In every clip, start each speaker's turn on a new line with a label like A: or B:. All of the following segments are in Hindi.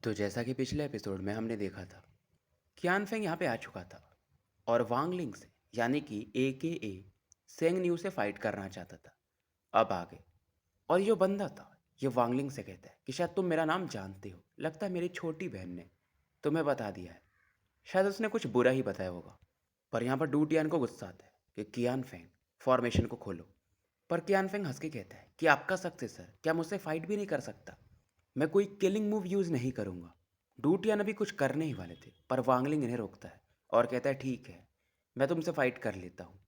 A: तो जैसा कि पिछले एपिसोड में हमने देखा था, कियान फेंग यहाँ पे आ चुका था और वांग लिंग से यानी कि ए सेंग न्यू से फाइट करना चाहता था। अब आगे और ये जो बंदा था, ये वांग लिंग से कहता है कि शायद तुम मेरा नाम जानते हो, लगता है मेरी छोटी बहन ने तुम्हें बता दिया है। शायद उसने कुछ बुरा ही बताया होगा। पर यहाँ पर डू टियान को गुस्सा आता है कि कियान फेंग फॉर्मेशन को खोलो। पर कियान फेंग हंस के कहता है कि आपका सक्सेसर क्या मुझसे फाइट भी नहीं कर सकता। मैं कोई किलिंग मूव यूज़ नहीं करूँगा। डूटियान अभी कुछ करने ही वाले थे पर वांगलिंग इन्हें रोकता है और कहता है ठीक है, मैं तुमसे फाइट कर लेता हूँ।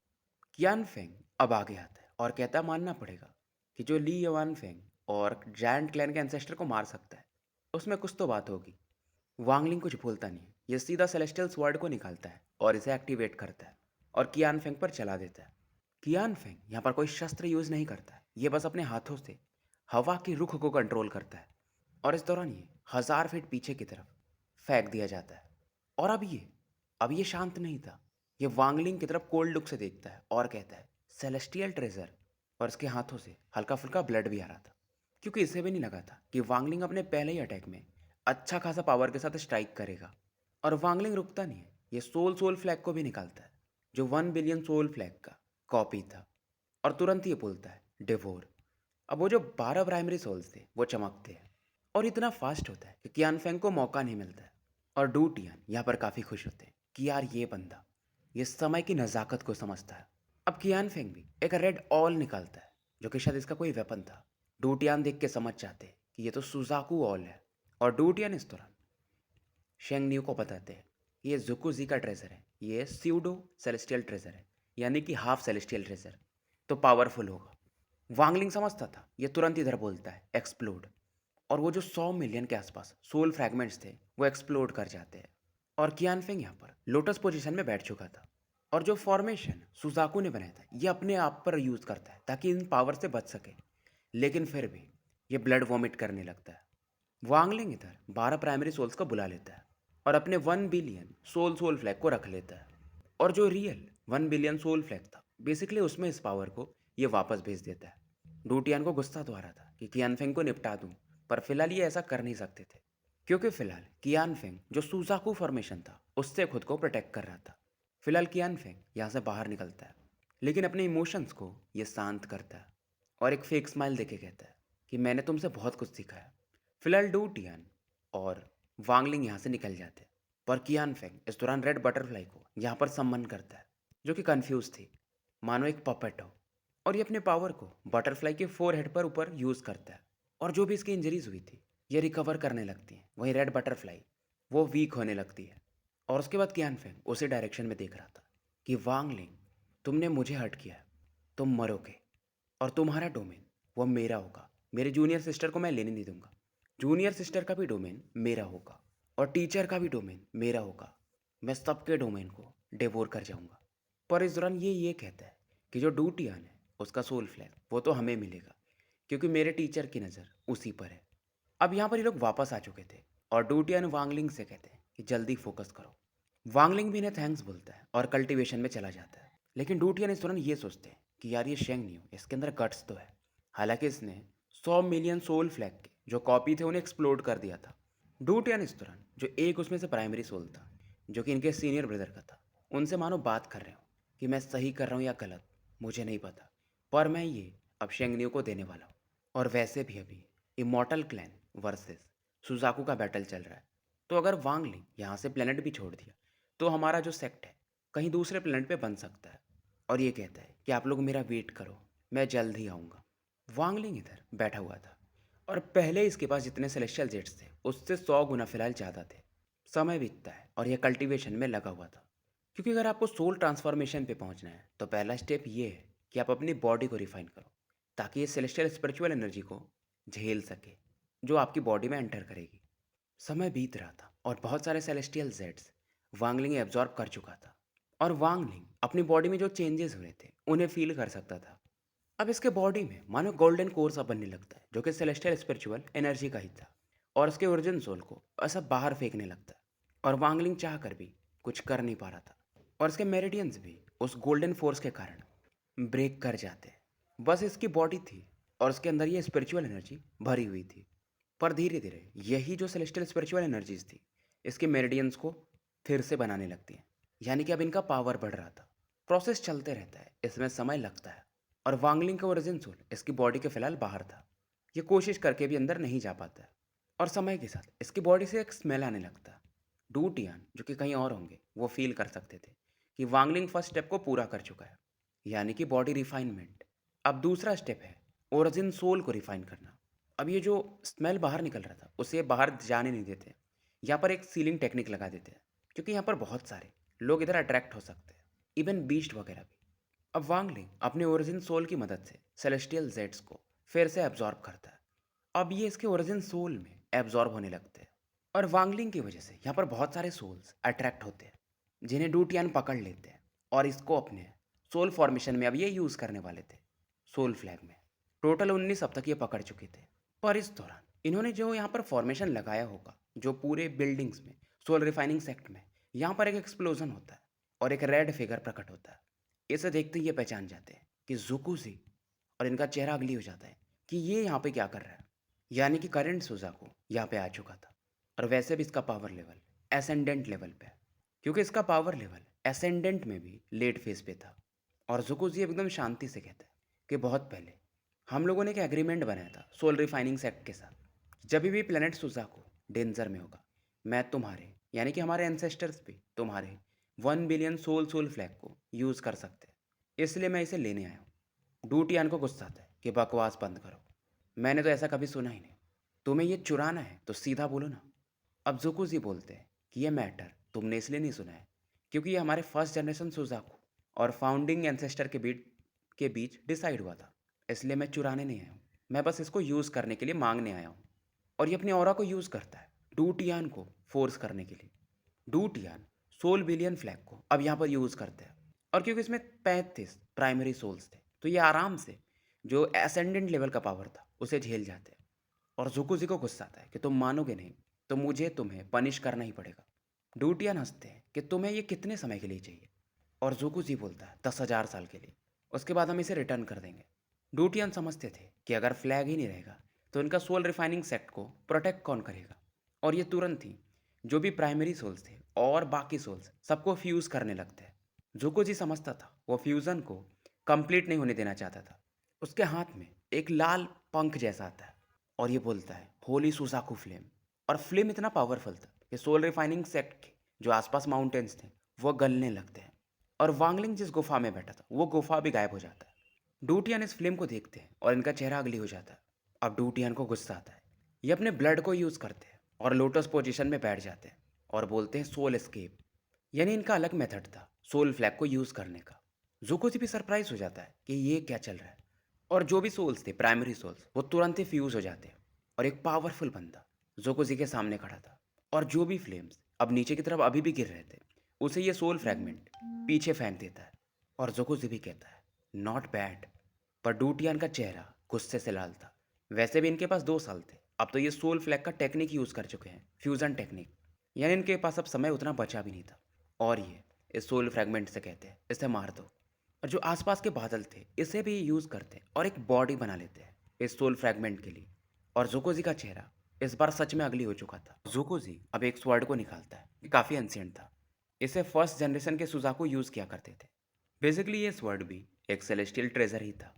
A: कियान फेंग अब आगे आता है और कहता है मानना पड़ेगा कि जो ली यवान फेंग और जायंट क्लैन के एंसेस्टर को मार सकता है, उसमें कुछ तो बात होगी। वांगलिंग कुछ बोलता नहीं है, ये सीधा सेलेस्टियल स्वॉर्ड को निकालता है और इसे एक्टिवेट करता है और कियान फेंग पर चला देता है। कियान फेंग यहाँ पर कोई शस्त्र यूज़ नहीं करता है, ये बस अपने हाथों से हवा के रुख को कंट्रोल करता है और इस दौरान ये 1000 फीट पीछे की तरफ फेंक दिया जाता है। और अब ये शांत नहीं था। ये वांगलिंग की तरफ कोल्ड लुक से देखता है और कहता है सेलेस्टियल ट्रेजर। और इसके हाथों से हल्का फुल्का ब्लड भी आ रहा था, क्योंकि इसे भी नहीं लगा था कि वांगलिंग अपने पहले ही अटैक में अच्छा खासा पावर के साथ स्ट्राइक करेगा। और वांगलिंग रुकता नहीं है, ये सोल सोल फ्लैग को भी निकालता है, जो 1 बिलियन सोल फ्लैग का कॉपी था। और तुरंत ये बोलता है डिवोर। अब वो जो 12 प्राइमरी सोल्स थे वो चमकते हैं और इतना फास्ट होता है कि कियान फेंग को मौका नहीं मिलता है। और डू टियान यहाँ पर काफ़ी खुश होते हैं कि यार ये बंदा ये समय की नज़ाकत को समझता है। अब कियान फेंग भी एक रेड ऑल निकालता है, जो कि शायद इसका कोई वेपन था। डू टियान देख के समझ जाते हैं कि ये तो सुजाकू ऑल है। और डू टियान इस दौरान शेंग न्यू को बताते हैं कि ये जुकुजी का ट्रेजर है, ये स्यूडो सेलेस्टियल ट्रेजर है, यानी कि हाफ सेलेस्टियल ट्रेजर, तो पावरफुल होगा। वांगलिंग समझता था, ये तुरंत इधर बोलता है एक्सप्लोड। और वो जो 100 मिलियन के आसपास सोल फ्रैगमेंट्स थे वो एक्सप्लोड कर जाते हैं। और कियानफेंग यहाँ पर लोटस पोजीशन में बैठ चुका था और जो फॉर्मेशन सुजाकू ने बनाया था ये अपने आप पर यूज़ करता है ताकि इन पावर से बच सके। लेकिन फिर भी ये ब्लड वॉमिट करने लगता है। वांगलिंग इधर 12 प्राइमरी सोल्स को बुला लेता है और अपने 1 बिलियन सोल फ्लैग को रख लेता है। और जो रियल 1 बिलियन सोल फ्लैग था बेसिकली उसमें इस पावर को ये वापस भेज देता है। डूटियान को गुस्सा तो आ रहा था कि कियानफेंग को निपटा दूं, पर फिलहाल ये ऐसा कर नहीं सकते थे, क्योंकि फिलहाल कियानफेंग जो सुजाकू फॉर्मेशन था उससे खुद को प्रोटेक्ट कर रहा था। फिलहाल कियानफेंग यहाँ से बाहर निकलता है, लेकिन अपने इमोशंस को ये शांत करता है और एक फेक स्माइल देके कहता है कि मैंने तुमसे बहुत कुछ सीखा है। फिलहाल डू टियान और वांगलिंग यहाँ से निकल जाते हैं, पर कियान फेंग इस दौरान रेड बटरफ्लाई को यहाँ पर सम्मन करता है, जो कि कंफ्यूज थी, मानो एक पपेट हो। और ये अपने पावर को बटरफ्लाई के फोर हेड पर ऊपर यूज़ करता है और जो भी इसकी इंजरीज हुई थी ये रिकवर करने लगती हैं। वहीं रेड बटरफ्लाई वो वीक होने लगती है। और उसके बाद कियान फेंग उसी डायरेक्शन में देख रहा था कि वांगलिंग, तुमने मुझे हर्ट किया है, तुम मरोगे और तुम्हारा डोमेन वो मेरा होगा। मेरे जूनियर सिस्टर को मैं लेने नहीं दूंगा। जूनियर सिस्टर का भी डोमेन मेरा होगा और टीचर का भी डोमेन मेरा होगा। मैं सबके डोमेन को डिवोर कर जाऊंगा। पर इस दौरान ये कहता है कि जो डूटियान है उसका सोल फ्लैग वो तो हमें मिलेगा, क्योंकि मेरे टीचर की नज़र उसी पर है। अब यहाँ पर ये लोग वापस आ चुके थे और डूटियान वांगलिंग से कहते हैं कि जल्दी फोकस करो। वांगलिंग भी इन्हें थैंक्स बोलता है और कल्टीवेशन में चला जाता है। लेकिन डूटियन इस दौरान ये सोचते हैं कि यार ये शेंग नहीं हो, इसके अंदर गट्स तो है। हालांकि इसने 100 मिलियन सोल फ्लैग के जो कॉपी थे उन्हें एक्सप्लोड कर दिया था। डूटियन इस दौरान जो एक उसमें से प्राइमरी सोल था, जो कि इनके सीनियर ब्रदर का था, उनसे मानो बात कर रहे हो कि मैं सही कर रहा हूँ या गलत मुझे नहीं पता, पर मैं ये अब शेंगनियो को देने वाला हूँ। और वैसे भी अभी इमॉर्टल क्लैन वर्सेस सुजाकू का बैटल चल रहा है, तो अगर वांगलिंग यहाँ से प्लेनेट भी छोड़ दिया तो हमारा जो सेक्ट है कहीं दूसरे प्लेनेट पे बन सकता है। और ये कहता है कि आप लोग मेरा वेट करो, मैं जल्द ही आऊँगा। वांगलिंग इधर बैठा हुआ था और पहले इसके पास जितने सेलेस्टियल जेट्स थे उससे 100 गुना फिलहाल ज़्यादा थे। समय बीतता है और यह कल्टीवेशन में लगा हुआ था, क्योंकि अगर आपको सोल ट्रांसफॉर्मेशन पे पहुंचना है तो पहला स्टेप ये है कि आप अपनी बॉडी को रिफाइन करो, ताकि ये सेलेस्टियल स्पिरिचुअल एनर्जी को झेल सके जो आपकी बॉडी में एंटर करेगी। समय बीत रहा था और बहुत सारे सेलेस्टियल जेट्स वांगलिंग एब्जॉर्ब कर चुका था और वांगलिंग अपनी बॉडी में जो चेंजेस हुए थे उन्हें फील कर सकता था। अब इसके बॉडी में मानो गोल्डन कोर सा बनने लगता है, जो कि सेलेस्टियल स्पिरिचुअल एनर्जी का ही था और उसके ओरिजिन सोल को ऐसा बाहर फेंकने लगता है। और वांगलिंग चाह कर भी कुछ कर नहीं पा रहा था और इसके मेरिडियंस भी उस गोल्डन फोर्स के कारण ब्रेक कर जाते हैं। बस इसकी बॉडी थी और उसके अंदर ये स्पिरिचुअल एनर्जी भरी हुई थी। पर धीरे धीरे यही जो सेलेस्टियल स्पिरिचुअल एनर्जीज थी, इसके मेरिडियंस को फिर से बनाने लगती हैं। यानी कि अब इनका पावर बढ़ रहा था। प्रोसेस चलते रहता है, इसमें समय लगता है। और वांगलिंग का ओरिजिन सोल इसकी बॉडी के फिलहाल बाहर था। ये कोशिश करके भी अंदर नहीं जा पाता है। और समय के साथ इसकी बॉडी से एक स्मेल आने लगता है। डू टियान जो कि कहीं और होंगे, वो फील कर सकते थे कि वांगलिंग फर्स्ट स्टेप को पूरा कर चुका है, यानी कि बॉडी रिफाइनमेंट। अब दूसरा स्टेप है ओरिजिन सोल को रिफाइन करना। अब ये जो स्मेल बाहर निकल रहा था, उसे बाहर जाने नहीं देते। यहाँ पर एक सीलिंग टेक्निक लगा देते हैं, क्योंकि यहाँ पर बहुत सारे लोग इधर अट्रैक्ट हो सकते हैं, इवन बीस्ट वगैरह भी। अब वांगलिंग अपने ओरिजिन सोल की मदद से सेलेस्टियल जेट्स को फिर से एब्जॉर्ब करता है। अब ये इसके ओरिजिन सोल में एब्जॉर्ब होने लगते हैं। और वांगलिंग की वजह से यहाँ पर बहुत सारे सोल्स अट्रैक्ट होते हैं, जिन्हें डूटियान पकड़ लेते हैं और इसको अपने सोल फॉर्मेशन में अब ये यूज़ करने वाले थे, सोल फ्लैग में। टोटल 19 अब तक ये पकड़ चुके थे। पर इस दौरान इन्होंने जो यहाँ पर फॉर्मेशन लगाया होगा, जो पूरे बिल्डिंग्स में, सोल रिफाइनिंग सेक्ट में, यहाँ पर एक एक्सप्लोजन होता है और एक रेड फिगर प्रकट होता है। इसे देखते ही ये पहचान जाते हैं कि जुकुजी, और इनका चेहरा अगली हो जाता है कि ये यहाँ पे क्या कर रहा है। यानी कि करंट सुजाको यहाँ पे आ चुका था। और वैसे भी इसका पावर लेवल एसेंडेंट लेवल पे है, क्योंकि इसका पावर लेवल एसेंडेंट में भी लेट फेज पे था। और जुकुजी एकदम शांति से कहता है कि बहुत पहले हम लोगों ने एक एग्रीमेंट बनाया था सोल रिफाइनिंग सेक्ट के साथ। जब भी प्लेनेट सुजाको डेंजर में होगा, मैं तुम्हारे, यानी कि हमारे एंसेस्टर्स भी तुम्हारे 1 बिलियन सोल फ्लैग को यूज़ कर सकते हैं, इसलिए मैं इसे लेने आया हूँ। डूटियान को गुस्सा आता है कि बकवास बंद करो, मैंने तो ऐसा कभी सुना ही नहीं। तुम्हें ये चुराना है तो सीधा बोलो ना। अब जुकुजी बोलते हैं कि ये मैटर तुमने इसलिए नहीं सुना है, क्योंकि ये हमारे फर्स्ट जनरेशन सुजाकू और फाउंडिंग एंसेस्टर के बीच डिसाइड हुआ था। इसलिए मैं चुराने नहीं आया हूँ, मैं बस इसको यूज़ करने के लिए मांगने आया हूँ। और ये अपने ऑरा को यूज़ करता है डूटियान को फोर्स करने के लिए। डूटियान सोल बिलियन फ्लैग को अब यहाँ पर यूज़ करते हैं। और क्योंकि इसमें 35 प्राइमरी सोल्स थे, तो ये आराम से जो एसेंडेंट लेवल का पावर था उसे झेल जाते हैं। और जुकुजी को गुस्सा आता है कि तुम मानोगे नहीं, तो मुझे तुम्हें पनिश करना ही पड़ेगा। डूटियान हंसते हैं कि तुम्हें ये कितने समय के लिए चाहिए। और जुकुजी बोलता है 10,000 साल के लिए, उसके बाद हम इसे रिटर्न कर देंगे। डूटियान समझते थे कि अगर फ्लैग ही नहीं रहेगा तो इनका सोल रिफाइनिंग सेक्ट को प्रोटेक्ट कौन करेगा। और ये तुरंत ही जो भी प्राइमरी सोल्स थे और बाकी सोल्स सबको फ्यूज़ करने लगते हैं। जुकोजी समझता था वो फ्यूज़न को कंप्लीट नहीं होने देना चाहता था। उसके हाथ में एक लाल पंख जैसा आता है और ये बोलता है होली सुजाकू फ्लेम। और फ्लेम इतना पावरफुल था कि सोल रिफाइनिंग सेक्ट के जो आसपास माउंटेन्स थे वो गलने लगते हैं। और वांगलिंग जिस गुफा में बैठा था, वो गुफा भी गायब हो जाता है। डूटियान इस फ्लेम को देखते हैं और इनका चेहरा अगली हो जाता है। अब डूटियान को गुस्सा आता है। ये अपने ब्लड को यूज़ करते हैं और लोटस पोजीशन में बैठ जाते हैं और बोलते हैं सोल एस्केप। यानी इनका अलग मेथड था सोल फ्लैग को यूज़ करने का। जुकोजी भी सरप्राइज हो जाता है कि ये क्या चल रहा है। और जो भी सोल्स थे प्राइमरी सोल्स, वो तुरंत ही फ्यूज हो जाते हैं। और एक पावरफुल बंदा जोकोजी के सामने खड़ा था। और जो भी फ्लेम्स अब नीचे की तरफ अभी भी गिर रहे थे, उसे ये सोल फ्रैगमेंट पीछे फेंक देता है। और जोकोजी भी कहता है नॉट बैड। पर डूटियान का चेहरा गुस्से से लाल था। वैसे भी इनके पास 2 साल थे, अब तो ये सोल फ्लैग का टेक्निक यूज़ कर चुके हैं, फ्यूज़न टेक्निक। यानी इनके पास अब समय उतना बचा भी नहीं था। और ये इस सोल फ्रैगमेंट से कहते हैं इसे मार दो। और जो आसपास के बादल थे, इसे भी यूज़ करते हैं और एक बॉडी बना लेते हैं इस सोल फ्रैगमेंट के लिए। और जोकोजी का चेहरा इस बार सच में अगली हो चुका था। जोकोजी अब एक स्वर्ड को निकालता है, ये काफ़ी एंशिएंट था। इसे फर्स्ट जनरेशन के सुजाकू यूज़ किया करते थे। बेसिकली ये स्वर्ड भी एक सेलेस्टियल ट्रेजर ही था।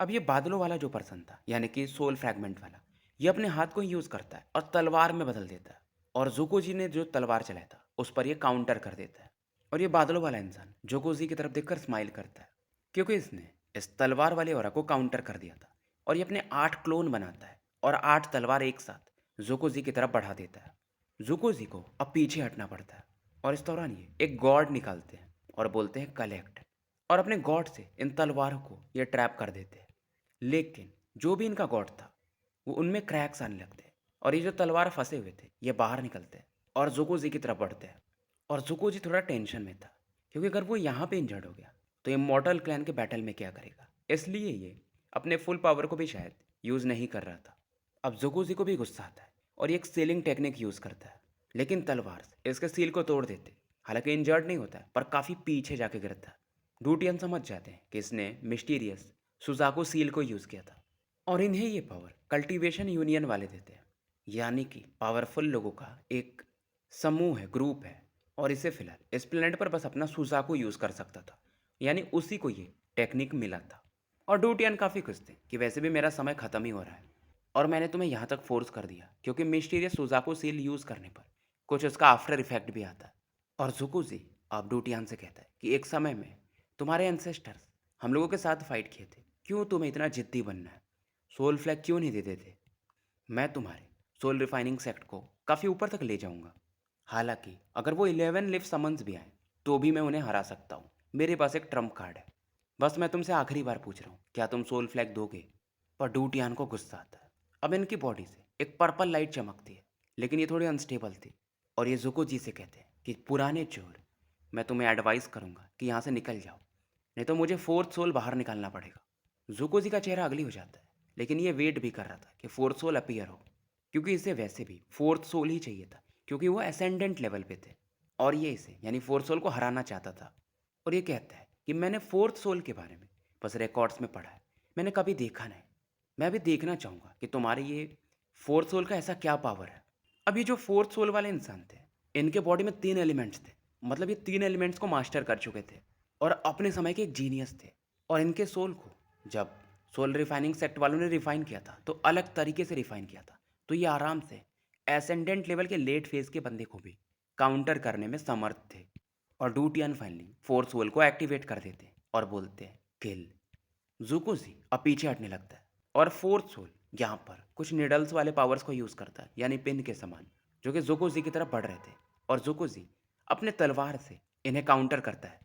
A: अब ये बादलों वाला जो पर्सन था, यानी कि सोल फ्रैगमेंट वाला, ये अपने हाथ को ही यूज़ करता है और तलवार में बदल देता है। और जोकोजी ने जो तलवार चलाया था उस पर ये काउंटर कर देता है। और ये बादलों वाला इंसान जोकोजी की तरफ देखकर स्माइल करता है, क्योंकि इसने इस तलवार वाले ओरा को काउंटर कर दिया था। और ये अपने 8 क्लोन बनाता है और 8 तलवार एक साथ जोकोजी की तरफ बढ़ा देता है। जोकोजी को अब पीछे हटना पड़ता है। और इस दौरान ये एक गॉड निकालते हैं और बोलते हैं कलेक्ट। और अपने गॉड से इन तलवारों को ये ट्रैप कर देते हैं। लेकिन जो भी इनका गॉड था, वो उनमें क्रैक्स आने लगते हैं और ये जो तलवार फंसे हुए थे ये बाहर निकलते हैं और जुकोजी की तरफ बढ़ते हैं। और जुकोजी थोड़ा टेंशन में था, क्योंकि अगर वो यहाँ पे इंजर्ड हो गया तो ये मॉर्टल क्लैन के बैटल में क्या करेगा। इसलिए ये अपने फुल पावर को भी शायद यूज़ नहीं कर रहा था। अब जुकोजी को भी गुस्सा आता है और ये एक सीलिंग टेक्निक यूज़ करता है, लेकिन तलवार से इसके सील को तोड़ देते। हालांकि इंजर्ड नहीं होता है, पर काफ़ी पीछे जाके गिरता है। डूटियन समझ जाते हैं कि इसने मिस्टीरियस सुजाको सील को यूज़ किया था। और इन्हें ये पावर कल्टीवेशन यूनियन वाले देते हैं। यानी कि पावरफुल लोगों का एक समूह है, ग्रुप है और इसे फिलहाल इस प्लेनेट पर बस अपना सुजाकू यूज़ कर सकता था। यानी उसी को ये टेक्निक मिला था। और डूटियन काफ़ी खुश थे कि वैसे भी मेरा समय ख़त्म ही हो रहा है और मैंने तुम्हें यहाँ तक फोर्स कर दिया क्योंकि मिस्टीरियस सुजाकू सील यूज़ करने पर कुछ उसका आफ्टर इफेक्ट भी आता है। और जुकुजी अब डूटियान से कहता है कि एक समय में तुम्हारे एंसेस्टर्स हम लोगों के साथ फाइट किए थे, क्यों तुम्हें इतना जिद्दी बनना है? सोल फ्लैग क्यों नहीं देते थे? मैं तुम्हारे सोल रिफाइनिंग सेक्ट को काफ़ी ऊपर तक ले जाऊंगा। हालांकि अगर वो 11 लिव समन्स भी आए तो भी मैं उन्हें हरा सकता हूँ। मेरे पास एक ट्रम्प कार्ड है। बस मैं तुमसे आखिरी बार पूछ रहा हूँ, क्या तुम सोल फ्लैग दोगे? पर डूटियान को गुस्सा आता है। अब इनकी बॉडी से एक पर्पल लाइट चमकती है, लेकिन ये थोड़ी अनस्टेबल थी। और ये जुको जी से कहते हैं कि पुराने चोर, मैं तुम्हें एडवाइस करूंगा कि यहाँ से निकल जाओ, नहीं तो मुझे फोर्थ सोल बाहर निकालना पड़ेगा। जुको जी का चेहरा अगली हो जाता है, लेकिन ये वेट भी कर रहा था कि फोर्थ सोल अपीयर हो, क्योंकि इसे वैसे भी फोर्थ सोल ही चाहिए था, क्योंकि वो असेंडेंट लेवल पे थे और ये इसे यानी फोर्थ सोल को हराना चाहता था। और ये कहता है कि मैंने फोर्थ सोल के बारे में बस रिकॉर्ड्स में पढ़ा है, मैंने कभी देखा नहीं। मैं अभी देखना चाहूँगा कि तुम्हारे ये फोर्थ सोल का ऐसा क्या पावर है। अब ये जो फोर्थ सोल वाले इंसान थे, इनके बॉडी में 3 एलिमेंट्स थे। मतलब ये 3 एलिमेंट्स को मास्टर कर चुके थे और अपने समय के एक जीनियस थे। और इनके सोल को जब सोल रिफाइनिंग सेक्ट वालों ने रिफाइन किया था तो अलग तरीके से रिफाइन किया था, तो ये आराम से एसेंडेंट लेवल के लेट फेज के बंदे को भी काउंटर करने में समर्थ थे। और डूटियन फाइनली फोर्थ सोल को एक्टिवेट कर देते हैं और बोलते हैं किल। जुकुजी अब पीछे हटने लगता है और फोर्थ सोल यहाँ पर कुछ निडल्स वाले पावर्स को यूज़ करता है, यानी पिन के समान, जो कि जुकुजी की तरफ बढ़ रहे थे। और जुकुजी अपने तलवार से इन्हें काउंटर करता है।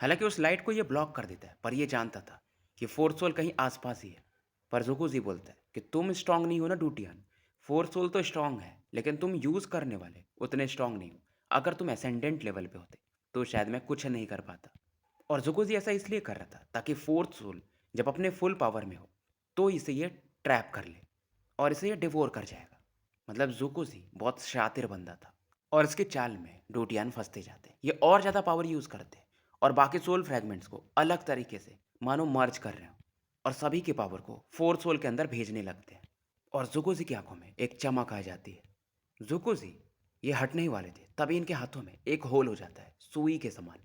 A: हालांकि उस लाइट को ये ब्लॉक कर देता है, पर ये जानता था कि फोर्थ सोल कहीं आसपास ही है। पर जुकुजी बोलता है कि तुम स्ट्रांग नहीं हो ना डूटियन, फोर्थ सोल तो स्ट्रांग है लेकिन तुम यूज़ करने वाले उतने स्ट्रांग नहीं हो। अगर तुम असेंडेंट लेवल पे होते तो शायद मैं कुछ नहीं कर पाता। और जोकोजी ऐसा इसलिए कर रहा था ताकि फोर्थ सोल जब अपने फुल पावर में हो तो इसे ये ट्रैप कर ले और इसे ये डिवोर कर जाएगा। मतलब जोकोजी बहुत शातिर बंदा था और इसके चाल में डोटियान फंसते जाते, ये और ज़्यादा पावर यूज़ करते और बाकी सोल फ्रैगमेंट्स को अलग तरीके से मानो मर्ज कर रहे हो और सभी की पावर को फोर्थ सोल के अंदर भेजने लगते हैं। और जुकोजी की आंखों में एक चमक आ जाती है। जुकोजी ये हटने ही वाले थे तभी इनके हाथों में एक होल हो जाता है सुई के समान,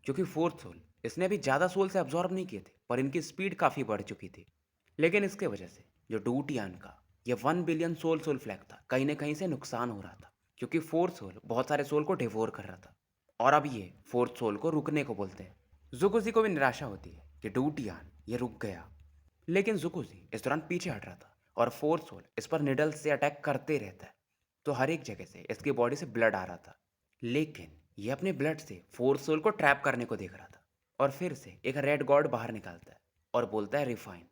A: क्योंकि फोर्थ सोल इसने अभी ज़्यादा सोल से अब्जॉर्ब नहीं किए थे पर इनकी स्पीड काफ़ी बढ़ चुकी थी। लेकिन इसके वजह से जो डूटियान का ये 1 बिलियन सोल सोल फ्लैग था कहीं ना कहीं से नुकसान हो रहा था, क्योंकि फोर्थ सोल बहुत सारे सोल को डिवोर कर रहा था। और अब ये फोर्थ सोल को रुकने को बोलते हैं। जुकुजी को भी निराशा होती है कि डूटियान ये रुक गया, लेकिन जुकुजी इस दौरान पीछे हट रहा था और फोर्थ सोल इस पर निडल से अटैक करते रहता है। तो हर एक जगह से इसकी बॉडी से ब्लड आ रहा था, लेकिन ये अपने ब्लड से फोर्थ सोल को ट्रैप करने को देख रहा था। और फिर से एक रेड गॉड बाहर निकलता है और बोलता है रिफाइन।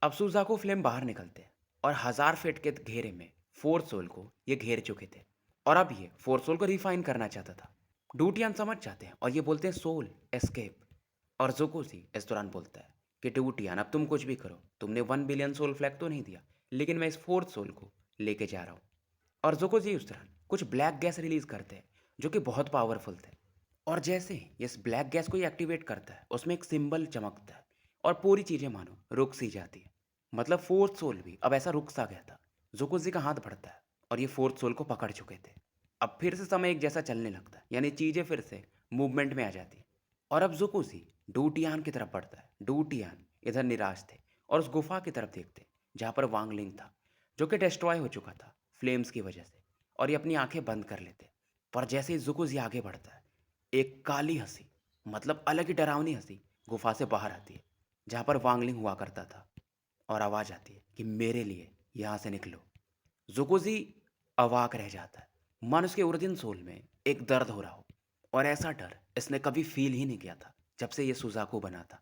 A: अब सुजाको फ्लेम बाहर निकलते हैं और 1000 फीट के घेरे में फोर्थ सोल को ये घेर चुके थे और अब ये फोर्थ सोल को रिफाइन करना चाहता था। डूटियान समझ जाते हैं और ये बोलते हैं सोल एस्केप। और जोकोसी इस दौरान बोलता है कि डूटियान अब तुम कुछ भी करो, तुमने 1 बिलियन सोल फ्लैग तो नहीं दिया, लेकिन मैं इस फोर्थ सोल को लेके जा रहा हूँ। और जोकोजी उस दौरान कुछ ब्लैक गैस रिलीज करते हैं जो कि बहुत पावरफुल थे। और जैसे ही इस ब्लैक गैस को ये एक्टिवेट करता है उसमें एक सिंबल चमकता है और पूरी चीज़ें मानो रुक सी जाती है। मतलब फोर्थ सोल भी अब ऐसा रुक सा गया था। जोकोजी का हाथ बढ़ता है और ये फोर्थ सोल को पकड़ चुके थे। अब फिर से समय एक जैसा चलने लगता है, यानी चीज़ें फिर से मूवमेंट में आ जाती है। और अब जोकोजी डूटियान की तरफ बढ़ता है। डूटियान इधर निराश थे और उस गुफा की तरफ देखते जहाँ पर वांगलिंग था, जो कि डिस्ट्रॉय हो चुका था फ्लेम्स की वजह से। और ये अपनी आंखें बंद कर लेते। पर जैसे ही जुकुजी आगे बढ़ता है, एक काली हंसी, मतलब अलग ही डरावनी हंसी गुफा से बाहर आती है जहाँ पर वांगलिंग हुआ करता था। और आवाज़ आती है कि मेरे लिए यहाँ से निकलो। जुकुजी अवाक रह जाता है, मन उसके उर्दिन सोल में एक दर्द हो रहा हो। और ऐसा डर इसने कभी फील ही नहीं किया था जब से ये सुजाको बना था।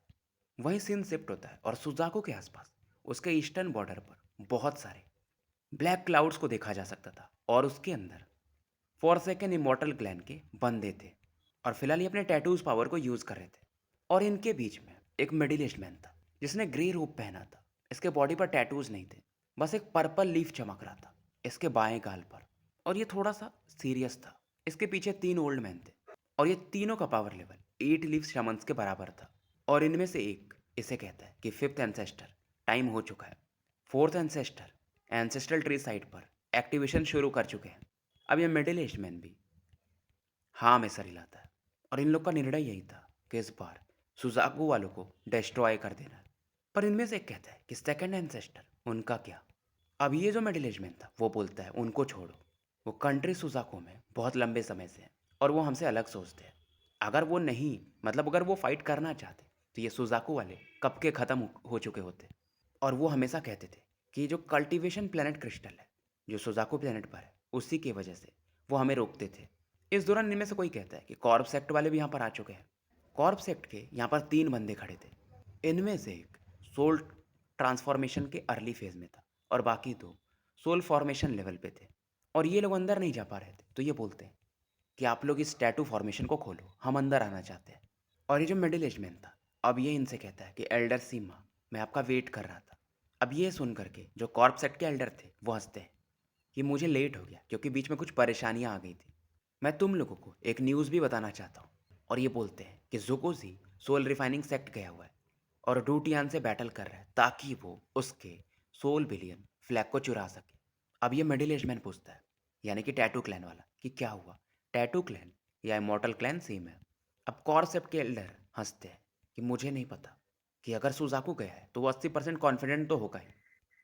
A: वहीं सीन शिफ्ट होता है और सुजाको के आसपास उसके ईस्टर्न बॉर्डर पर बहुत सारे ब्लैक क्लाउड्स को देखा जा सकता था और उसके अंदर फॉरसेकन इमॉर्टल क्लैन के बंदे थे। और फिलहाल ये अपने टैटूज पावर को यूज कर रहे थे। और इनके बीच में एक मिडिल एज मैन था जिसने ग्रे रूप पहना था। इसके बॉडी पर टैटूज नहीं थे, बस एक पर्पल लीफ चमक रहा था इसके बाएं गाल पर। और ये थोड़ा सा सीरियस था। इसके पीछे 3 ओल्ड मैन थे और ये तीनों का पावर लेवल 8 लीफ शमन्स के बराबर था। और इनमें से एक इसे कहता है कि फिफ्थ एंसेस्टर टाइम हो चुका है। Fourth ancestor ancestral tree site पर एक्टिवेशन शुरू कर चुके हैं। अब ये मिडिल एज मैन भी हाँ में सर हिलाता है और इन लोग का निर्णय यही था कि इस बार सुजाकू वालों को डिस्ट्रॉय कर देना है। पर इनमें से एक कहता है कि सेकंड एंसेस्टर उनका क्या। अब ये जो मिडिल एज मैन था वो बोलता है उनको छोड़ो, वो कंट्री सुजाको में बहुत लंबे समय से है और वो हमसे अलग सोचते हैं। अगर वो नहीं मतलब अगर वो फाइट करना चाहते तो ये सुजाकू वाले कब के ख़त्म हो चुके होते। और वो हमेशा कहते थे कि जो कल्टीवेशन प्लेनेट क्रिस्टल है जो सुजाकू प्लेनेट पर है उसी की वजह से वो हमें रोकते थे। इस दौरान इनमें से कोई कहता है कि कॉर्प सेक्ट वाले भी यहाँ पर आ चुके हैं। कॉर्प सेक्ट के यहाँ पर 3 बंदे खड़े थे। इनमें से एक सोल ट्रांसफॉर्मेशन के अर्ली फेज में था और बाकी 2 सोल फॉर्मेशन लेवल पे थे। और ये लोग अंदर नहीं जा पा रहे थे तो ये बोलते हैं कि आप लोग इस टैटू फॉर्मेशन को खोलो, हम अंदर आना चाहते हैं। और ये जो मिडिल एज मैन था अब ये इनसे कहता है कि एल्डर सीमा, मैं आपका वेट कर रहा था। अब ये सुन करके जो कॉर्प सेट के एल्डर थे वो हंसते हैं कि मुझे लेट हो गया क्योंकि बीच में कुछ परेशानियां आ गई थी। मैं तुम लोगों को एक न्यूज़ भी बताना चाहता हूँ। और ये बोलते हैं कि जोकोजी सोल रिफाइनिंग सेक्ट गया हुआ है और डूटियान से बैटल कर रहा है ताकि वो उसके सोल बिलियन फ्लैग को चुरा सके। अब ये मिडिल एज मैन पूछता है यानी कि टैटू क्लैन वाला कि क्या हुआ, टैटू क्लैन या इमॉर्टल क्लैन सेम है। अब कॉर्सेप्ट के एल्डर हंसते हैं कि मुझे नहीं पता कि अगर सुजाकू गया है तो वो 80% कॉन्फिडेंट तो होगा ही,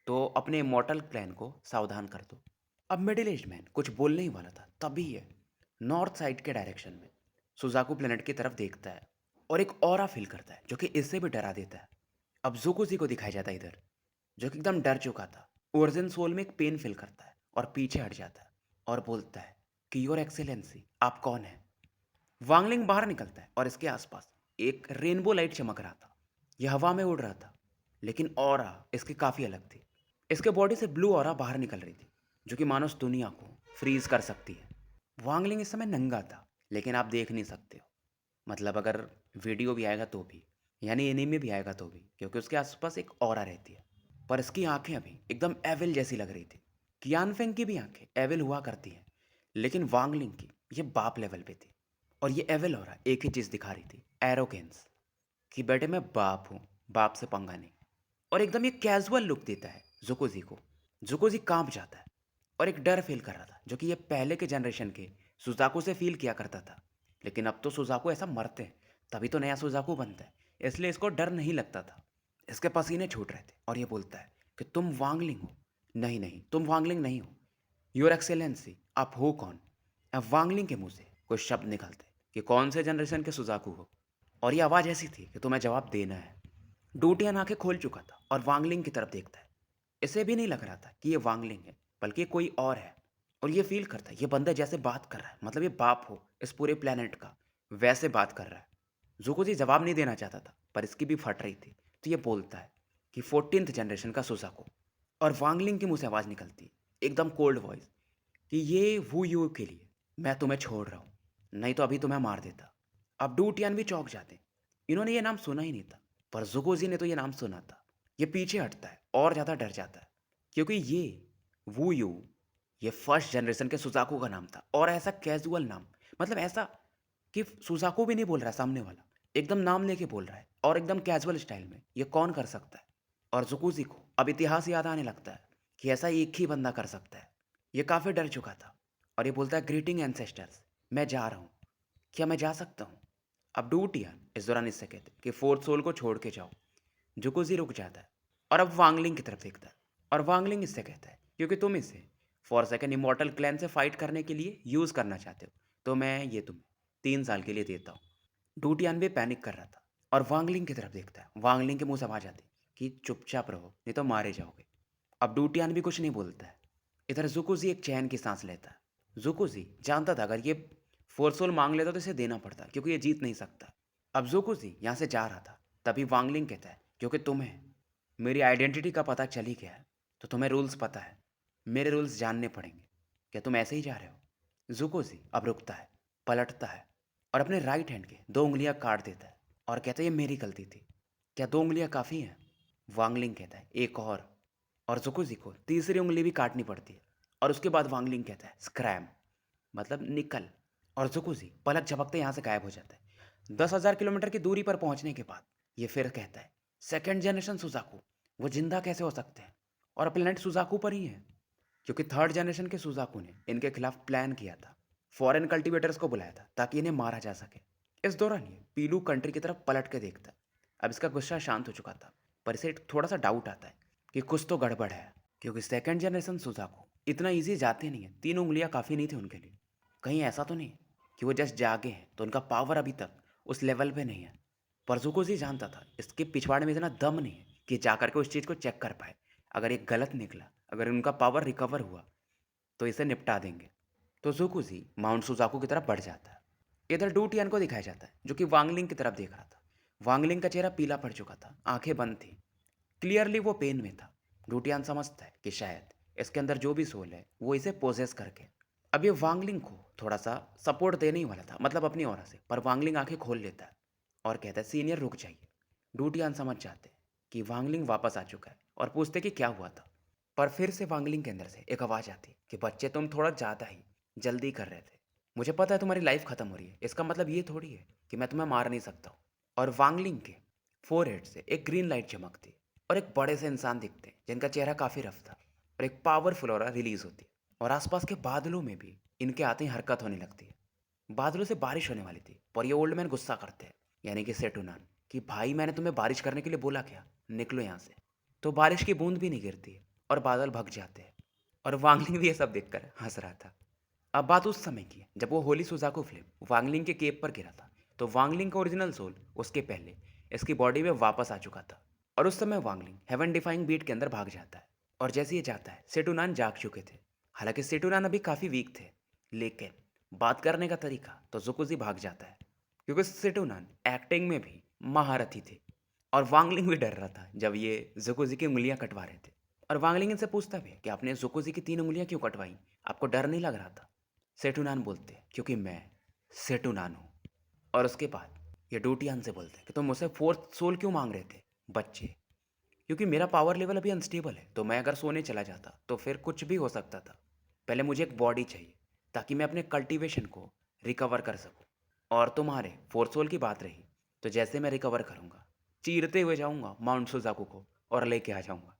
A: तो अपने इमॉर्टल क्लैन को सावधान कर दो। अब मिडिल एज मैन कुछ बोलने ही वाला था तभी है नॉर्थ साइड के डायरेक्शन में सुजाकू प्लेनेट की तरफ देखता है और एक ऑरा फील करता है जो कि इससे भी डरा देता है। अब जोकोजी को दिखाया जाता है इधर जो कि एकदम डर चुका था। ओरिजिन सोल में एक पेन फील करता है और पीछे हट जाता है और बोलता है कि योर एक्सेलेंसी आप कौन है। वांगलिंग बाहर निकलता है और इसके आसपास एक रेनबो लाइट चमक रहा था। यह हवा में उड़ रहा था लेकिन ऑरा इसकी काफ़ी अलग थी। इसके बॉडी से ब्लू ऑरा बाहर निकल रही थी जो कि मानो उस दुनिया को फ्रीज कर सकती है। वांगलिंग इस समय नंगा था लेकिन आप देख नहीं सकते हो, मतलब अगर वीडियो भी आएगा तो भी, यानी एनीमे भी आएगा तो भी, क्योंकि उसके आसपास एक ऑरा रहती है। पर इसकी आंखें अभी एकदम एविल जैसी लग रही थी। कियानफेंग की भी आंखें एविल हुआ करती हैं लेकिन वांगलिंग की ये बाप लेवल पे थी। और ये एविल ऑरा एक ही चीज़ दिखा रही थी, एरोगेंस, कि बेटे मैं बाप हूँ, बाप से पंगा नहीं। और एकदम ये कैजुअल लुक देता है जुकोजी को। जुकोजी कांप जाता है और एक डर फील कर रहा था जो कि ये पहले के जनरेशन के सुजाकू से फील किया करता था। लेकिन अब तो सुजाकू ऐसा मरते हैं तभी तो नया सुजाकू बनता है, इसलिए इसको डर नहीं लगता था। इसके पसीने छूट रहे थे और ये बोलता है कि तुम वांगलिंग हो। नहीं नहीं, तुम वांगलिंग नहीं हो। योर एक्सेलेंसी आप हो कौन। अब वांगलिंग के मुंह से कुछ शब्द निकलते कि कौन से जनरेशन के सुजाकू हो। और ये आवाज़ ऐसी थी कि तुम्हें जवाब देना है। डूटियान आंखें खोल चुका था और वांगलिंग की तरफ देखता है। इसे भी नहीं लग रहा था कि ये वांगलिंग है बल्कि ये कोई और है। और ये फील करता है ये बंदा जैसे बात कर रहा है मतलब ये बाप हो इस पूरे प्लेनेट का, वैसे बात कर रहा है। जुकोजी जवाब नहीं देना चाहता था पर इसकी भी फट रही थी तो ये बोलता है कि 14th जनरेशन का सुजाको। और वांगलिंग की मुंह से आवाज़ निकलती है एकदम कोल्ड वॉइस कि ये वू यू के लिए मैं तुम्हें छोड़ रहा हूँ, नहीं तो अभी तुम्हें मार देता। अब डूटियान भी चौंक जाते, इन्होंने ये नाम सुना ही नहीं था। पर जुगोजी ने तो ये नाम सुना था। ये पीछे हटता है और ज़्यादा डर जाता है क्योंकि ये वू यू ये फर्स्ट जनरेशन के सुजाको का नाम था और ऐसा कैजुअल नाम, मतलब ऐसा कि सुजाको भी नहीं बोल रहा है सामने वाला, एकदम नाम लेके बोल रहा है और एकदम कैजुअल स्टाइल में, ये कौन कर सकता है। और जुकूजी को अब इतिहास याद आने लगता है कि ऐसा एक ही बंदा कर सकता है। ये काफ़ी डर चुका था और ये बोलता है ग्रीटिंग एंसेस्टर्स, मैं जा रहा हूँ, क्या मैं जा सकता हूँ। अब डूटियान इस दौरान इससे कहते कि फोर्थ सोल को छोड़ के जाओ। जुकोजी रुक जाता है और अब वांगलिंग की तरफ देखता है और वांगलिंग इससे कहता है क्योंकि तुम इसे फॉर सेकंड इमॉर्टल क्लैन से फाइट करने के लिए यूज़ करना चाहते हो तो मैं ये तुम्हें 3 साल के लिए देता हूँ। डूटियान भी पैनिक कर रहा था और वांगलिंग की तरफ देखता है। वांगलिंग के मुंह से आवाज आती कि चुपचाप रहो नहीं तो मारे जाओगे। अब डूटियान भी कुछ नहीं बोलता है। इधर जुकोजी एक चैन की सांस लेता है। जुकोजी जानता था अगर ये फोर्सोल मांग लेता तो इसे देना पड़ता क्योंकि ये जीत नहीं सकता। अब जुकोजी यहाँ से जा रहा था तभी वांगलिंग कहता है क्योंकि तुम्हें मेरी आइडेंटिटी का पता चल ही गया है तो तुम्हें रूल्स पता है, मेरे रूल्स जानने पड़ेंगे। क्या तुम ऐसे ही जा रहे हो। जुकोजी अब रुकता है, पलटता है और अपने राइट हैंड के 2 उंगलियां काट देता है और कहता है ये मेरी गलती थी, क्या 2 उंगलियां काफ़ी हैं। वांगलिंग कहता है एक और जुकोजी को तीसरी उंगली भी काटनी पड़ती है। और उसके बाद वांगलिंग कहता है स्क्रैम, मतलब निकल। और जुकोजी पलक झपकते यहाँ से गायब हो जाता है। 10,000 किलोमीटर की दूरी पर पहुंचने के बाद ये फिर कहता है सेकेंड जनरेशन सुजाकू वो जिंदा कैसे हो सकते हैं और प्लेनेट सुजाकू पर ही है। क्योंकि थर्ड जनरेशन के सुजाकू ने इनके खिलाफ प्लान किया था, फॉरेन कल्टीवेटर्स को बुलाया था ताकि इन्हें मारा जा सके। इस दौरान ये पीलू कंट्री की तरफ पलट के देखता। अब इसका गुस्सा शांत हो चुका था, पर इसे थोड़ा सा डाउट आता है कि कुछ तो गड़बड़ है, क्योंकि सेकंड जनरेशन सुजाकू इतना ईजी जाते नहीं है। 3 उंगलियां काफ़ी नहीं थी उनके लिए। कहीं ऐसा तो नहीं कि वो जस्ट जागे हैं तो उनका पावर अभी तक उस लेवल पे नहीं है। पर जोकोजी जानता था इसके पिछवाड़े में इतना दम नहीं है कि जाकर के उस चीज़ को चेक कर पाए। अगर ये गलत निकला, अगर उनका पावर रिकवर हुआ, तो इसे निपटा देंगे। तो जोकोजी माउंट सुजाकू की तरफ बढ़ जाता है। इधर डूटियान को दिखाया जाता है जो कि वांगलिंग की तरफ देख रहा था। वांगलिंग का चेहरा पीला पड़ चुका था, आंखें बंद थी। क्लियरली वो पेन में था। डूटियान समझता है कि शायद इसके अंदर जो भी सोल है वो इसे पोजेस करके। अब ये वांगलिंग को थोड़ा सा सपोर्ट देने ही वाला था, मतलब अपनी ओर से, पर वांगलिंग आंखें खोल लेता है और कहता है सीनियर रुक जाइए। डूटियान समझ जाते हैं कि वांगलिंग वापस आ चुका है और पूछते कि क्या हुआ था। पर फिर से वांगलिंग के अंदर से एक आवाज़ आती कि बच्चे तुम थोड़ा ज़्यादा ही जल्दी कर रहे थे। मुझे पता है तुम्हारी लाइफ खत्म हो रही है, इसका मतलब ये थोड़ी है कि मैं तुम्हें मार नहीं सकता हूँ। और वांगलिंग के फोरहेड से एक ग्रीन लाइट चमकती और एक बड़े से इंसान दिखते हैं जिनका चेहरा काफ़ी रफ था, और एक पावरफुल ऑरा रिलीज होती है। और आसपास के बादलों में भी इनके आते ही हरकत होने लगती है। बादलों से बारिश होने वाली थी, पर ये ओल्ड मैन गुस्सा करते हैं, यानी कि सेटुनान, कि भाई मैंने तुम्हें बारिश करने के लिए बोला क्या, निकलो यहाँ से। तो बारिश की बूंद भी नहीं गिरती है और बादल भग जाते हैं। और वांगलिंग भी ये सब देखकर हंस रहा था। अब बात उस समय की है जब वो होली सुजाको फ्लेम वांगलिंग के केप पर गिरा था। तो वांगलिंग का ओरिजिनल सोल उसके पहले इसकी बॉडी में वापस आ चुका था। और उस समय वांगलिंग हेवन डिफाइंग बीट के अंदर भाग जाता है। और जैसे ये जाता है, सेटुनान जाग चुके थे। हालांकि सेटुनान अभी काफ़ी वीक थे, लेकिन बात करने का तरीका तो जुकुजी भाग जाता है, क्योंकि सेटुनान एक्टिंग में भी महारथी थे। और वांगलिंग भी डर रहा था जब ये जुकुजी की उंगलियां कटवा रहे थे। और वांगलिंग इनसे पूछता भी है कि आपने जुकुजी की 3 उंगलियां क्यों कटवाई, आपको डर नहीं लग रहा था। सेटुनान बोलते हैं क्योंकि मैं सेटुनान हूँ। और उसके बाद ये डूटियान से बोलते हैं कि तुम मुझसे फोर्थ सोल क्यों मांग रहे थे बच्चे, क्योंकि मेरा पावर लेवल अभी अनस्टेबल है, तो मैं अगर सोने चला जाता तो फिर कुछ भी हो सकता था। पहले मुझे एक बॉडी चाहिए ताकि मैं अपने कल्टीवेशन को रिकवर कर सकूं। और तुम्हारे फोर्थ सोल की बात रही, तो जैसे मैं रिकवर करूंगा, चीरते हुए जाऊंगा माउंट सुजाकू को और लेके आ जाऊंगा।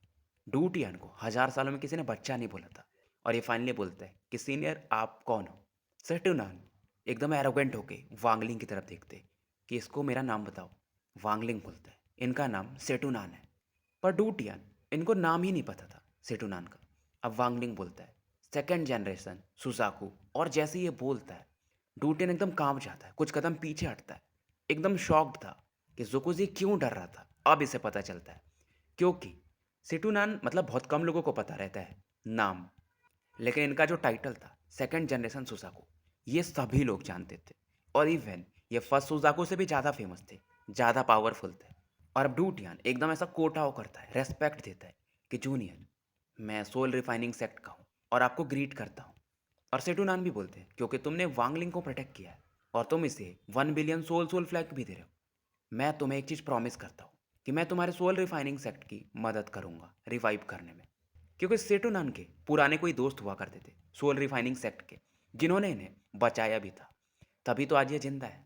A: डूटियान को 1000 सालों में किसी ने बच्चा नहीं बोला था। और ये फाइनली बोलता है कि सीनियर आप कौन हो। सेटुनान एकदम एरोगेंट होके वांगलिंग की तरफ देखते कि इसको मेरा नाम बताओ। वांगलिंग बोलता है इनका नाम सेटुनान है। पर डूटियान इनको नाम ही नहीं पता था सेटुनान का। अब वांगलिंग बोलता है सेकंड जनरेशन सुजाकू। और जैसे ये बोलता है, डूटियान एकदम कांप जाता है, कुछ कदम पीछे हटता है। एकदम शॉक्ड था कि जोकोजी क्यों डर रहा था। अब इसे पता चलता है, क्योंकि सेटुनान मतलब बहुत कम लोगों को पता रहता है नाम, लेकिन इनका जो टाइटल था सेकंड जनरेशन सुजाकू, ये सभी लोग जानते थे। और इवन ये फर्स्ट सुजाकू से भी ज़्यादा फेमस थे, ज़्यादा पावरफुल थे। और अब डूटियान एकदम ऐसा कोटाओ करता है, रेस्पेक्ट देता है कि जूनियर मैं सोल रिफाइनिंग सेक्ट का हूँ और आपको ग्रीट करता हूँ। और सेटुनान भी बोलते हैं क्योंकि तुमने वांगलिंग को प्रोटेक्ट किया है और तुम इसे 1 बिलियन सोल सोल फ्लैग भी दे रहे हो, मैं तुम्हें एक चीज़ प्रॉमिस करता हूँ कि मैं तुम्हारे सोल रिफाइनिंग सेक्ट की मदद करूँगा रिवाइव करने में। क्योंकि सेटुनान के पुराने कोई दोस्त हुआ करते थे सोल रिफाइनिंग सेक्ट के, जिन्होंने इन्हें बचाया भी था, तभी तो आज ये जिंदा है।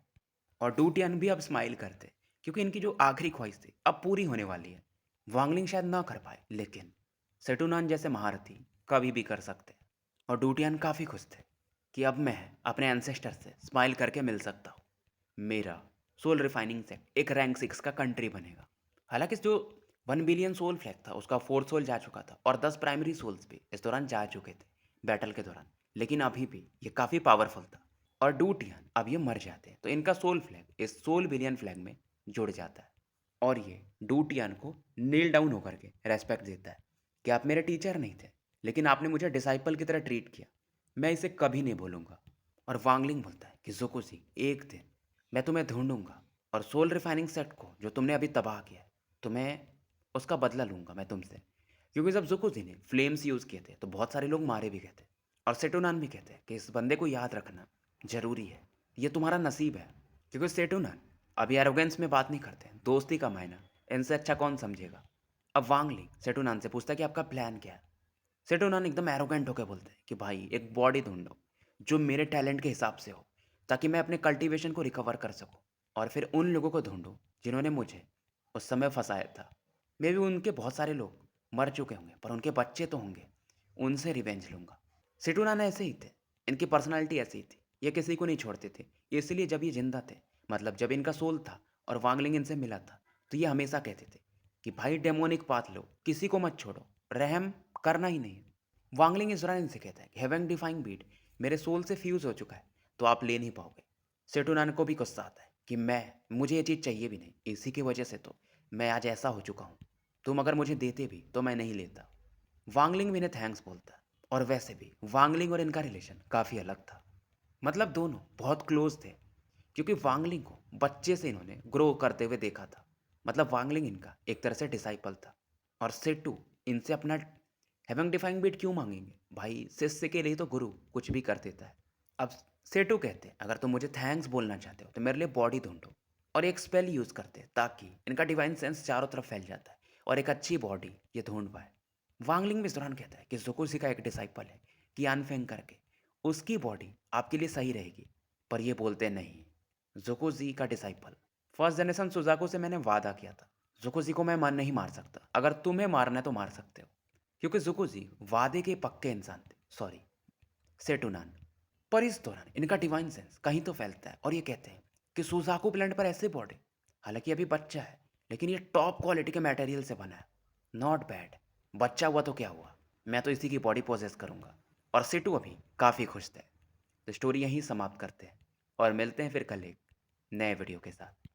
A: और डूटियान भी अब स्माइल करते क्योंकि इनकी जो आखिरी ख्वाहिश थी अब पूरी होने वाली है। वांगलिंग शायद ना कर पाए, लेकिन सेटुनान जैसे महारथी कभी भी कर सकते। और डूटियान काफ़ी खुश थे कि अब मैं अपने एंसेस्टर से स्माइल करके मिल सकता हूँ। मेरा सोल रिफाइनिंग सेक्ट एक रैंक 6 का कंट्री बनेगा। हालांकि जो 1 बिलियन सोल फ्लैग था उसका फोर्थ सोल जा चुका था और 10 प्राइमरी सोल्स भी इस दौरान जा चुके थे बैटल के दौरान, लेकिन अभी भी ये काफ़ी पावरफुल था। और डूटियान अब ये मर जाते हैं तो इनका सोल फ्लैग इस सोल बिलियन फ्लैग में जुड़ जाता है। और ये डूटियान को नील डाउन होकर के रेस्पेक्ट देता है कि आप मेरे टीचर नहीं थे, लेकिन आपने मुझे डिसाइपल की तरह ट्रीट किया, मैं इसे कभी नहीं भूलूंगा। और वांगलिंग बोलता है कि जोकोसी एक दिन मैं तुम्हें ढूंढूंगा और सोल रिफाइनिंग सेट को जो तुमने अभी तबाह किया है, तो मैं उसका बदला लूंगा मैं तुमसे। क्योंकि जब जोकोजी ने फ्लेम्स यूज़ किए थे तो बहुत सारे लोग मारे भी गए थे। और सेटुनान भी कहते हैं कि इस बंदे को याद रखना जरूरी है, ये तुम्हारा नसीब है। क्योंकि सेटुनान अभी एरोगेंस में बात नहीं करते, दोस्ती का मायना इनसे अच्छा कौन समझेगा। अब वांगलिंग सेटुनान से पूछता है कि आपका प्लान क्या है। सेटुनान एकदम एरोगेंट होकर बोलते हैं कि भाई एक बॉडी ढूंढो जो मेरे टैलेंट के हिसाब से हो, ताकि मैं अपने कल्टीवेशन को रिकवर कर सकूं। और फिर उन लोगों को ढूंढो जिन्होंने मुझे उस समय फंसाया था। मे भी उनके बहुत सारे लोग मर चुके होंगे, पर उनके बच्चे तो होंगे, उनसे रिवेंज लूँगा। सेठुनान ऐसे ही थे, इनकी पर्सनैलिटी ऐसी ही थी, ये किसी को नहीं छोड़ते थे। इसलिए जब ये ज़िंदा थे, मतलब जब इनका सोल था और वांगलिंग इनसे मिला था, तो ये हमेशा कहते थे कि भाई डेमोनिक पाथ लो, किसी को मत छोड़ो, रहम करना ही नहीं है। वांगलिंग इस दौरान इनसे कहता है कि हैविंग डिफाइंग बीट मेरे सोल से फ्यूज़ हो चुका है, तो आप ले नहीं पाओगे। सेठुनान को भी गुस्सा आता है कि मुझे ये चीज़ चाहिए भी नहीं, इसी की वजह से तो मैं आज ऐसा हो चुका हूँ। तुम अगर मुझे देते भी तो मैं नहीं लेता। वांगलिंग भी इन्हें थैंक्स बोलता है। और वैसे भी वांगलिंग और इनका रिलेशन काफ़ी अलग था। मतलब दोनों बहुत क्लोज थे, क्योंकि वांगलिंग को बच्चे से इन्होंने ग्रो करते हुए देखा था। मतलब वांगलिंग इनका एक तरह से डिसाइपल था। और सेटू इनसे अपना हैविंग डिफाइंग बीट क्यों मांगेंगे? भाई शिष्य के लिए तो गुरु कुछ भी कर देता है। अब सेटू कहते हैं अगर तुम मुझे थैंक्स बोलना चाहते हो तो मेरे लिए बॉडी ढूंढो, और एक स्पेल यूज़ करते हैं ताकि इनका डिवाइन सेंस चारों तरफ फैल जाता है और एक अच्छी बॉडी ये ढूंढ पाए। वांगलिंग भी इस दौरान कहता है कि जोकोसी का एक डिसाइपल है कि यानफेंग करके, उसकी बॉडी आपके लिए सही रहेगी। पर ये बोलते नहीं। जोकोजी का डिसाइपल फर्स्ट जनरेशन सुजाको से मैंने वादा किया था, जोकोजी को मैं मन नहीं मार सकता, अगर तुम्हें मारना है तो मार सकते हो। क्योंकि जोकोजी वादे के पक्के इंसान थे, सॉरी सेटुनान। पर इस दौरान इनका डिवाइन सेंस कहीं तो फैलता है और ये कहते हैं कि सुजाकू प्लांट पर ऐसे बॉडी, हालांकि अभी बच्चा है, लेकिन ये टॉप क्वालिटी के मटेरियल से बना है। Not bad. बच्चा हुआ तो क्या हुआ, मैं तो इसी की बॉडी पोजेस करूंगा। और सिटू अभी काफ़ी खुश थे। तो स्टोरी यहीं समाप्त करते हैं और मिलते हैं फिर कल एक नए वीडियो के साथ।